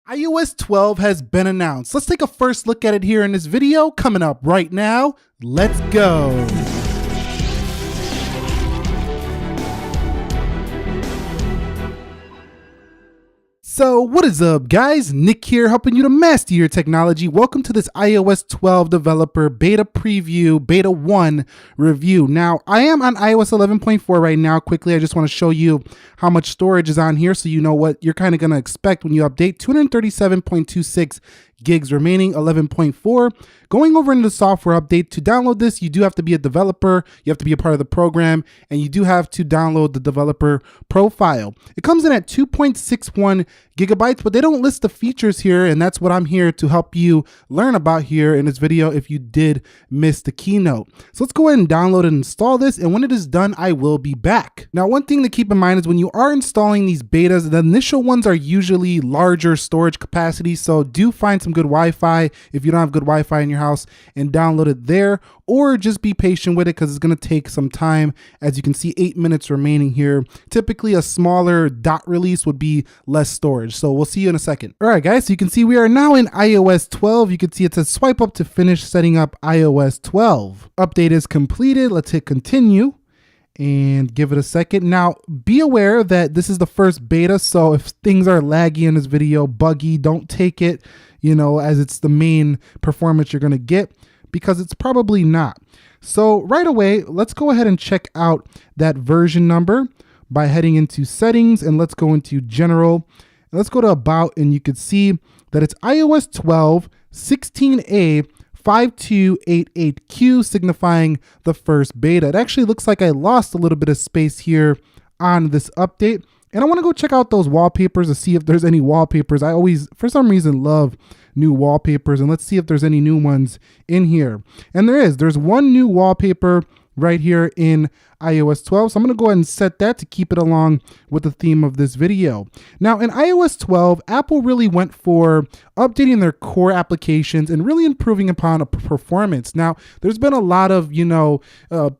iOS 12 has been announced. Let's take a first look at it here in this video coming up right now. Let's go. So what is up guys, Nick here helping you to master your technology. Welcome to this iOS 12 developer beta preview, beta 1 review. Now I am on iOS 11.4 right now. Quickly, I just want to show you how much storage is on here so you know what you're kind of going to expect when you update. 237.26 gigs remaining, 11.4. Going over into the software update, to download this, you do have to be a developer, you have to be a part of the program, and you do have to download the developer profile. It comes in at 2.61 gigabytes, but they don't list the features here, and that's what I'm here to help you learn about here in this video if you did miss the keynote. So let's go ahead and download and install this, and when it is done, I will be back. Now, one thing to keep in mind is when you are installing these betas, the initial ones are usually larger storage capacity, so do find some good Wi-Fi if you don't have good Wi-Fi in your house and download it there, or just be patient with it because it's going to take some time. As you can see, 8 minutes remaining here. Typically a smaller dot release would be less storage, so we'll see you in a second. All right guys, so you can see we are now in iOS 12. You can see it says swipe up to finish setting up iOS 12. Update is completed. Let's hit continue and give it a second. Now, be aware that this is the first beta, so if things are laggy in this video, buggy, don't take it, as it's the main performance you're gonna get, because it's probably not. So right away, let's go ahead and check out that version number by heading into settings, and let's go into general. And let's go to about, and you can see that it's iOS 12 16A 5288Q, signifying the first beta. It actually looks like I lost a little bit of space here on this update. And I want to go check out those wallpapers to see if there's any wallpapers. I always, for some reason, love new wallpapers. And let's see if there's any new ones in here. And there's one new wallpaper right here in iOS 12. So I'm going to go ahead and set that to keep it along with the theme of this video. Now in iOS 12, Apple really went for updating their core applications and really improving upon performance. Now there's been a lot of,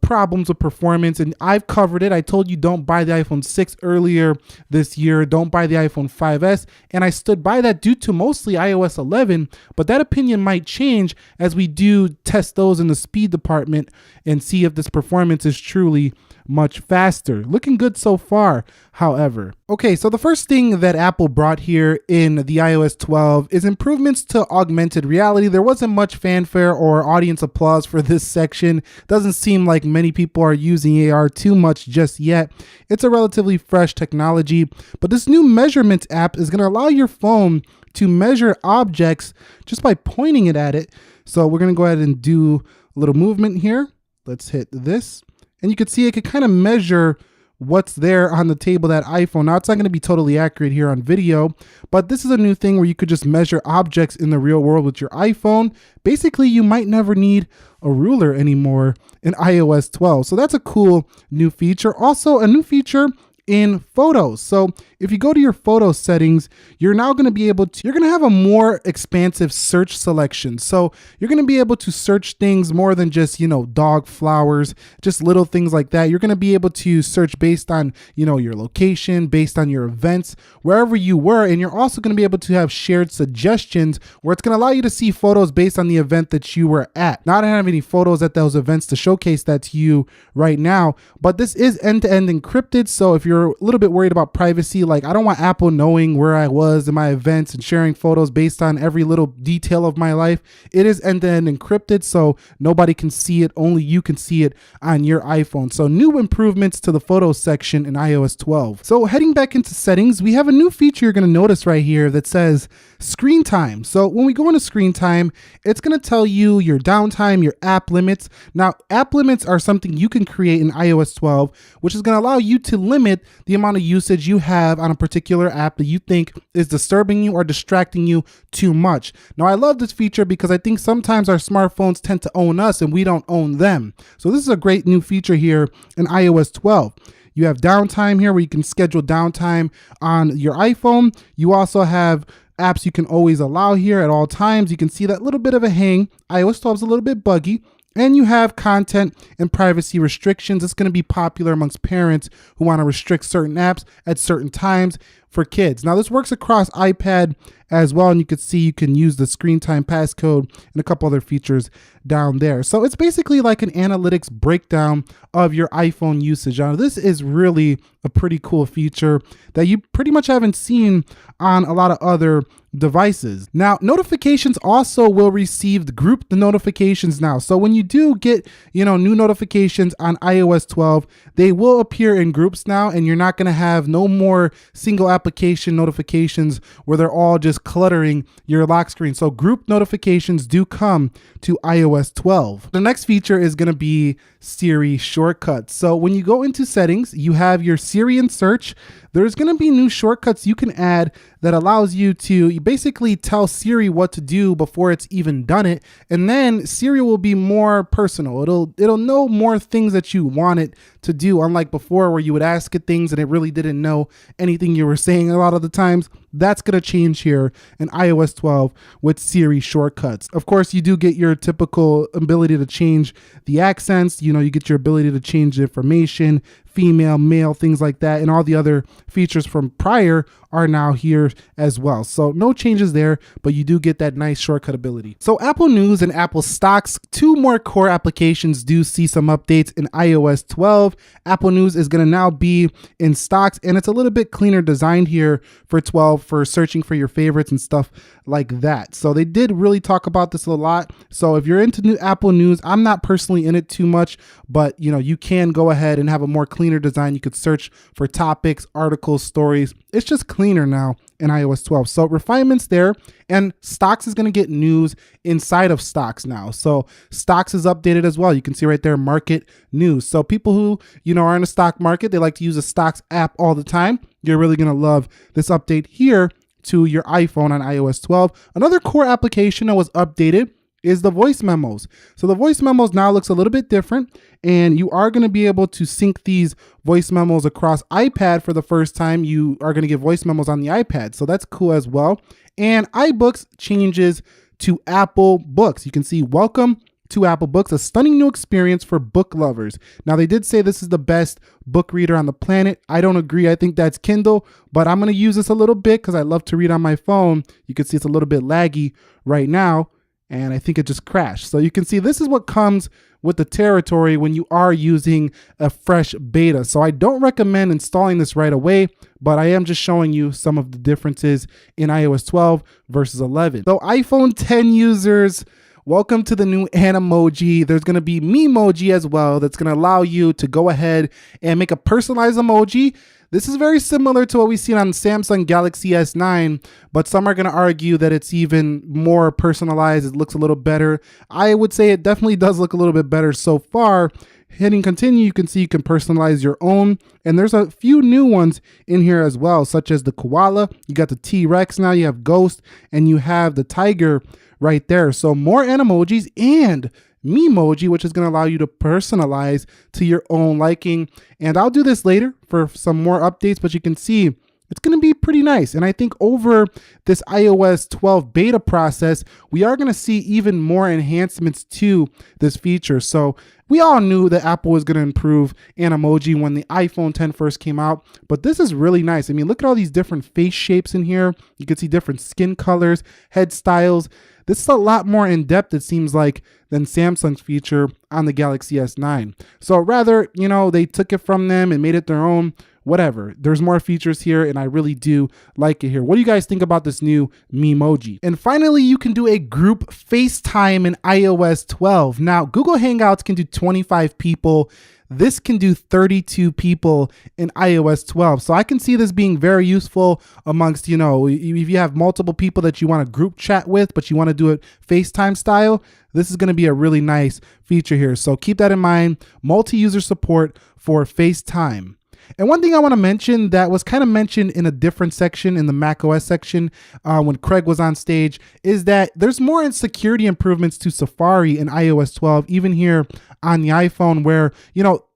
problems with performance, and I've covered it. I told you don't buy the iPhone 6 earlier this year. Don't buy the iPhone 5S. And I stood by that due to mostly iOS 11, but that opinion might change as we do test those in the speed department and see if this performance is truly much faster. Looking good so far, however. Okay, so the first thing that Apple brought here in the iOS 12 is improvements to augmented reality. There wasn't much fanfare or audience applause for this section. Doesn't seem like many people are using AR too much just yet. It's a relatively fresh technology, but this new measurements app is going to allow your phone to measure objects just by pointing it at it. So we're going to go ahead and do a little movement here. Let's hit this. And you can see it could kind of measure what's there on the table, that iPhone. Now, it's not going to be totally accurate here on video, but this is a new thing where you could just measure objects in the real world with your iPhone. Basically, you might never need a ruler anymore in iOS 12. So that's a cool new feature. Also, a new feature in photos. So if you go to your photo settings, you're now going to be able to, you're going to have a more expansive search selection. So you're going to be able to search things more than just, dog flowers, just little things like that. You're going to be able to search based on, your location, based on your events, wherever you were. And you're also going to be able to have shared suggestions where it's going to allow you to see photos based on the event that you were at. Now, I don't have any photos at those events to showcase that to you right now, but this is end-to-end encrypted. So if you're a little bit worried about privacy, like I don't want Apple knowing where I was in my events and sharing photos based on every little detail of my life. It is end-to-end encrypted, so nobody can see it. Only you can see it on your iPhone. So new improvements to the photos section in iOS 12. So heading back into settings, we have a new feature you're going to notice right here that says screen time. So when we go into screen time, it's going to tell you your downtime, your app limits. Now, app limits are something you can create in iOS 12, which is going to allow you to limit the amount of usage you have on a particular app that you think is disturbing you or distracting you too much. Now, I love this feature because I think sometimes our smartphones tend to own us and we don't own them. So this is a great new feature here in iOS 12. You have downtime here where you can schedule downtime on your iPhone. You also have apps you can always allow here at all times. You can see that little bit of a hang. iOS 12 is a little bit buggy. And you have content and privacy restrictions. It's going to be popular amongst parents who want to restrict certain apps at certain times. for kids. Now this works across iPad as well, and you can see you can use the screen time passcode and a couple other features down there. So it's basically like an analytics breakdown of your iPhone usage. Now this is really a pretty cool feature that you pretty much haven't seen on a lot of other devices. Now, notifications also will receive the group the notifications now. So when you do get, new notifications on iOS 12, they will appear in groups now, and you're not going to have no more single application notifications where they're all just cluttering your lock screen. So group notifications do come to iOS 12. The next feature is going to be Siri shortcuts. So when you go into settings, you have your Siri and search. There's going to be new shortcuts you can add that allows you to basically tell Siri what to do before it's even done it. And then Siri will be more personal. It'll know more things that you want it to do, unlike before where you would ask it things and it really didn't know anything you were saying a lot of the times. That's going to change here in iOS 12 with Siri shortcuts. Of course, you do get your typical ability to change the accents. You get your ability to change the information, female, male, things like that. And all the other features from prior are now here as well. So no changes there, but you do get that nice shortcut ability. So Apple News and Apple Stocks, two more core applications do see some updates in iOS 12. Apple News is going to now be in Stocks, and it's a little bit cleaner designed here for 12 for searching for your favorites and stuff like that. So they did really talk about this a lot. So if you're into new Apple News, I'm not personally in it too much, but you can go ahead and have a more cleaner design. You could search for topics, articles, stories. It's just cleaner now in iOS 12. So refinements there, and Stocks is going to get news inside of Stocks now. So Stocks is updated as well. You can see right there, market news. So people who, are in the stock market, they like to use a Stocks app all the time. You're really going to love this update here to your iPhone on iOS 12. Another core application that was updated is the voice memos. So the voice memos now looks a little bit different, and you are going to be able to sync these voice memos across iPad for the first time. You are going to get voice memos on the iPad. So that's cool as well. And iBooks changes to Apple Books. You can see welcome to Apple Books, a stunning new experience for book lovers. Now, they did say this is the best book reader on the planet. I don't agree. I think that's Kindle, but I'm going to use this a little bit because I love to read on my phone. You can see it's a little bit laggy right now, and I think it just crashed. So you can see this is what comes with the territory when you are using a fresh beta. So I don't recommend installing this right away, but I am just showing you some of the differences in iOS 12 versus 11. So iPhone 10 users, welcome to the new Animoji. There's going to be Memoji as well. That's going to allow you to go ahead and make a personalized emoji. This is very similar to what we've seen on Samsung Galaxy S9, but some are going to argue that it's even more personalized. It looks a little better. I would say it definitely does look a little bit better so far. Hitting continue, you can see you can personalize your own, and there's a few new ones in here as well, such as the koala. You got the T-Rex now, you have Ghost, and you have the tiger right there. So more Animojis and Memoji, which is going to allow you to personalize to your own liking. And I'll do this later for some more updates, but you can see it's going to be pretty nice. And I think over this iOS 12 beta process, we are going to see even more enhancements to this feature. So we all knew that Apple was going to improve Animoji when the iPhone 10 first came out, but this is really nice. I mean, look at all these different face shapes in here. You can see different skin colors, head styles. This is a lot more in-depth, it seems like, than Samsung's feature on the Galaxy S9. So rather, they took it from them and made it their own. Whatever. There's more features here, and I really do like it here. What do you guys think about this new Memoji? And finally, you can do a group FaceTime in iOS 12. Now, Google Hangouts can do 25 people. This can do 32 people in iOS 12. So I can see this being very useful amongst, if you have multiple people that you want to group chat with, but you want to do it FaceTime style, this is going to be a really nice feature here. So keep that in mind. Multi-user support for FaceTime. And one thing I want to mention that was kind of mentioned in a different section in the macOS section when Craig was on stage is that there's more security improvements to Safari in iOS 12, even here on the iPhone where,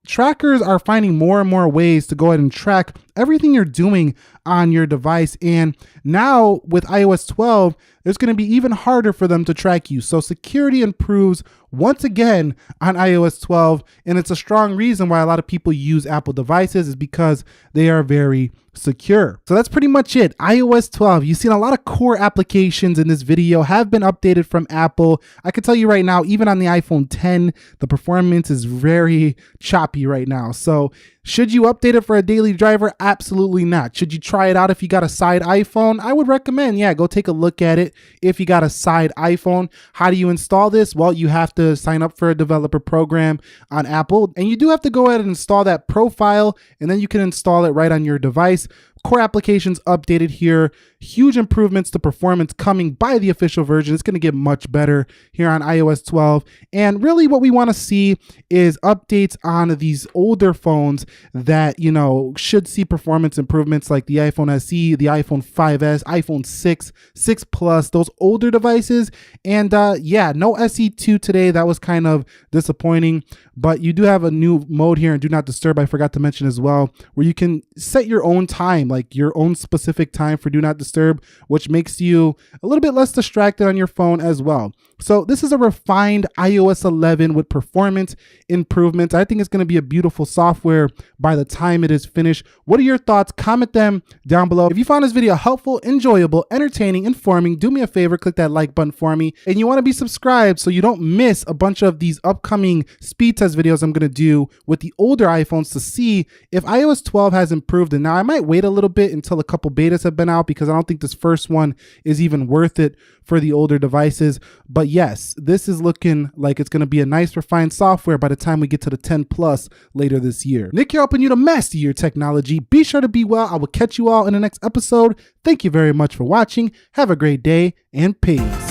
trackers are finding more and more ways to go ahead and track everything you're doing on your device. And now with iOS 12, it's going to be even harder for them to track you. So security improves once again on iOS 12. And it's a strong reason why a lot of people use Apple devices, is because they are very secure. So that's pretty much it. iOS 12, you've seen a lot of core applications in this video have been updated from Apple. I can tell you right now, even on the iPhone 10, the performance is very choppy right now. So should you update it for a daily driver? Absolutely not. Should you try it out if you got a side iPhone? I would recommend, yeah, go take a look at it if you got a side iPhone. How do you install this? Well, you have to sign up for a developer program on Apple, and you do have to go ahead and install that profile, and then you can install it right on your device. Core applications updated here. Huge improvements to performance coming by the official version. It's going to get much better here on iOS 12. And really what we want to see is updates on these older phones that, you know, should see performance improvements, like the iPhone SE, the iPhone 5S, iPhone 6, 6 Plus, those older devices. And yeah, no SE2 today. That was kind of disappointing, but you do have a new mode here in Do Not Disturb, I forgot to mention as well, where you can set your own time, like your own specific time for Do Not Disturb, which makes you a little bit less distracted on your phone as well. So this is a refined iOS 11 with performance improvements. I think it's going to be a beautiful software by the time it is finished. What are your thoughts? Comment them down below. If you found this video helpful, enjoyable, entertaining, informing, do me a favor, click that like button for me. And you want to be subscribed so you don't miss a bunch of these upcoming speed test videos I'm going to do with the older iPhones to see if iOS 12 has improved. And now I might wait a little bit until a couple betas have been out, because I don't think this first one is even worth it for the older devices. But yes, this is looking like it's going to be a nice refined software by the time we get to the 10 Plus later this year. Nick here, helping you to master your technology. Be sure to be well. I will catch you all in the next episode. Thank you very much for watching. Have a great day, and peace.